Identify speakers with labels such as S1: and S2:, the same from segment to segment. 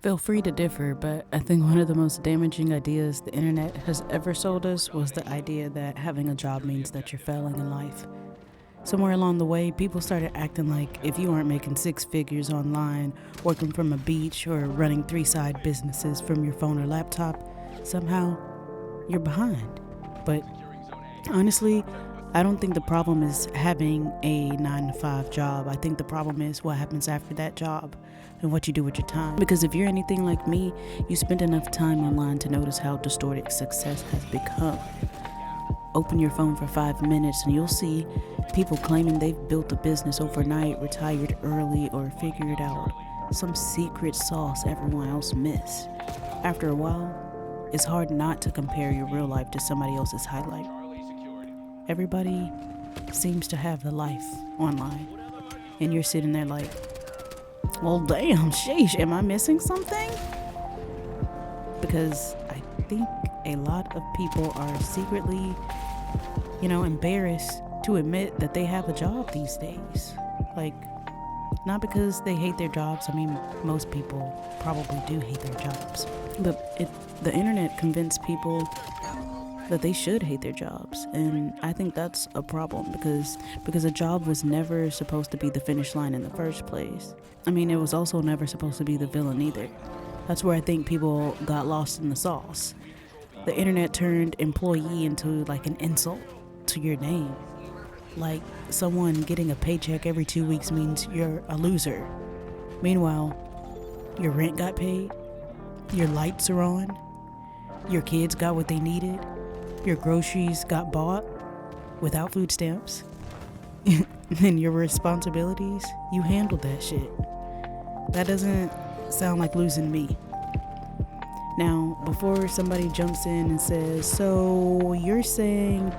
S1: Feel free to differ, but I think one of the most damaging ideas the internet has ever sold us was the idea that having a job means that you're failing in life. Somewhere along the way, people started acting like if you aren't making six figures online, working from a beach, or running 3 side businesses from your phone or laptop, somehow you're behind. But honestly, I don't think the problem is having a 9-to-5 job. I think the problem is what happens after that job and what you do with your time. Because if you're anything like me, you spend enough time online to notice how distorted success has become. Open your phone for 5 minutes and you'll see people claiming they've built a business overnight, retired early, or figured out some secret sauce everyone else missed. After a while, it's hard not to compare your real life to somebody else's highlight. Everybody seems to have the life online, and you're sitting there like, well, damn, sheesh, am I missing something? Because I think a lot of people are secretly, embarrassed to admit that they have a job these days. Like, not because they hate their jobs. I mean, most people probably do hate their jobs. But the internet convinced people that they should hate their jobs. And I think that's a problem because a job was never supposed to be the finish line in the first place. I mean, it was also never supposed to be the villain either. That's where I think people got lost in the sauce. The internet turned employee into like an insult to your name. Like someone getting a paycheck every 2 weeks means you're a loser. Meanwhile, your rent got paid, your lights are on, your kids got what they needed, your groceries got bought without food stamps, and your responsibilities, you handled that shit. That doesn't sound like losing me. Now, before somebody jumps in and says, so you're saying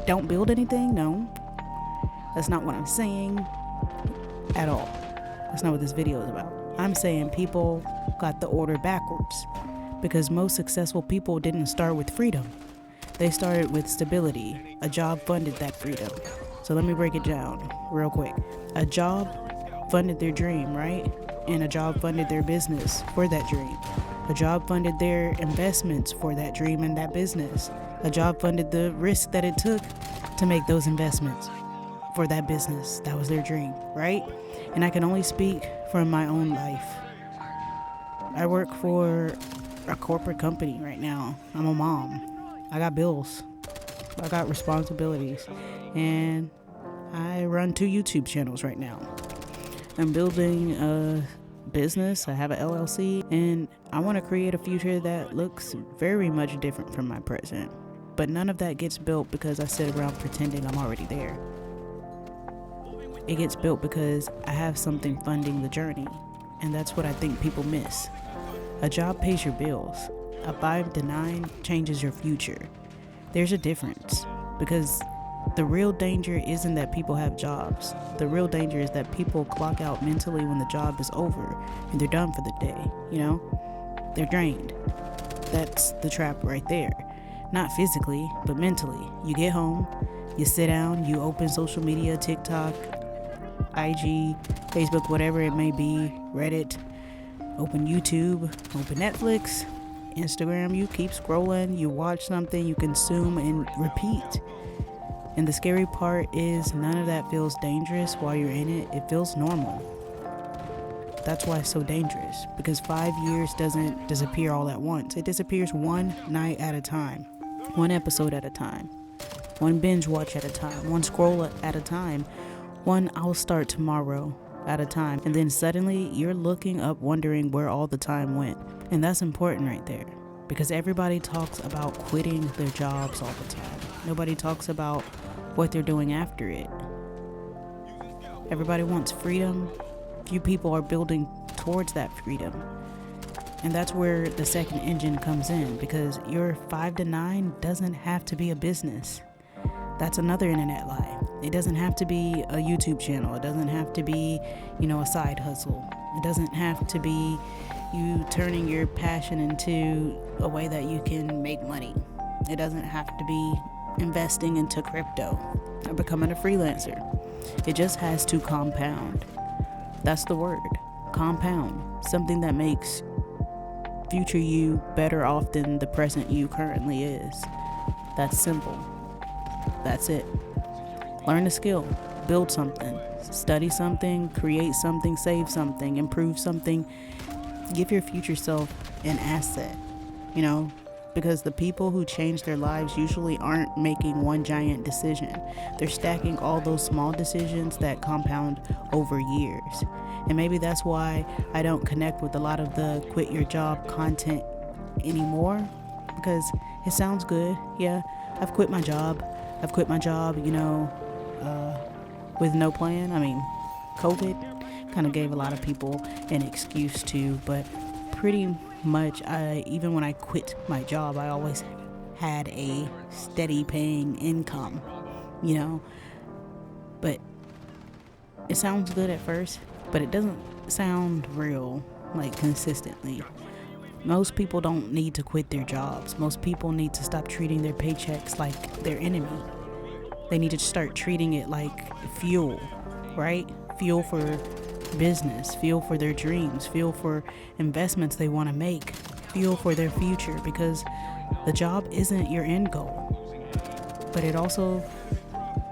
S1: don't build anything? No, that's not what I'm saying at all. That's not what this video is about. I'm saying people got the order backwards because most successful people didn't start with freedom. They started with stability. A job funded that freedom. So let me break it down real quick. A job funded their dream, right? And a job funded their business for that dream. A job funded their investments for that dream and that business. A job funded the risk that it took to make those investments for that business. That was their dream, right? And I can only speak from my own life. I work for a corporate company right now. I'm a mom. I got bills. I got responsibilities. And I run 2 YouTube channels right now. I'm building a business. I have an LLC. And I want to create a future that looks very much different from my present. But none of that gets built because I sit around pretending I'm already there. It gets built because I have something funding the journey. And that's what I think people miss. A job pays your bills. A 5 to 9 changes your future. There's a difference because the real danger isn't that people have jobs. The real danger is that people clock out mentally when the job is over and they're done for the day, They're drained. That's the trap right there. Not physically, but mentally. You get home, you sit down, you open social media, TikTok, IG, Facebook, whatever it may be, Reddit, open YouTube, open Netflix, Instagram, you keep scrolling, you watch something, you consume and repeat. And the scary part is none of that feels dangerous while you're in it. It feels normal. That's why it's so dangerous, because 5 years doesn't disappear all at once. It disappears one night at a time, one episode at a time, one binge watch at a time, one scroll at a time, one I'll start tomorrow at a time. And then suddenly you're looking up wondering where all the time went. And that's important right there, because everybody talks about quitting their jobs all the time. Nobody talks about what they're doing after it. Everybody wants freedom. Few people are building towards that freedom. And that's where the second engine comes in, because your 5 to 9 doesn't have to be a business. That's another internet lie. It doesn't have to be a YouTube channel. It doesn't have to be, a side hustle. It doesn't have to be you turning your passion into a way that you can make money. It doesn't have to be investing into crypto or becoming a freelancer. It just has to compound. That's the word. Compound. Something that makes future you better off than the present you currently is. That's simple. That's it. Learn a skill, build something, study something, create something, save something, improve something. Give your future self an asset, because the people who change their lives usually aren't making one giant decision. They're stacking all those small decisions that compound over years. And maybe that's why I don't connect with a lot of the quit your job content anymore, because it sounds good. Yeah, I've quit my job, with no plan. I mean, COVID kind of gave a lot of people an excuse to, but pretty much even when I quit my job, I always had a steady paying income, but it sounds good at first, but it doesn't sound real, like consistently. Most people don't need to quit their jobs. Most people need to stop treating their paychecks like their enemy. They need to start treating it like fuel, right? Fuel for business, fuel for their dreams, fuel for investments they want to make, fuel for their future, because the job isn't your end goal, but it also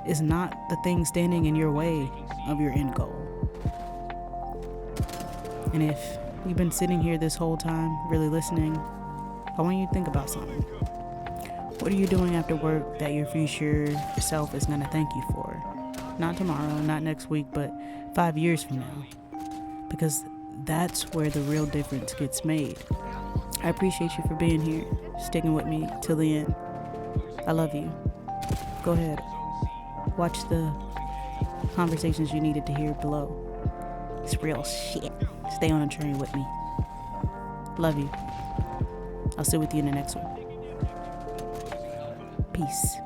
S1: is not the thing standing in your way of your end goal. And if you've been sitting here this whole time really listening, I want you to think about something. What are you doing after work that your future self is going to thank you for? Not tomorrow, not next week, but 5 years from now. Because that's where the real difference gets made. I appreciate you for being here, sticking with me till the end. I love you. Go ahead. Watch the conversations you needed to hear below. It's real shit. Stay on a train with me. Love you. I'll sit with you in the next one. Peace.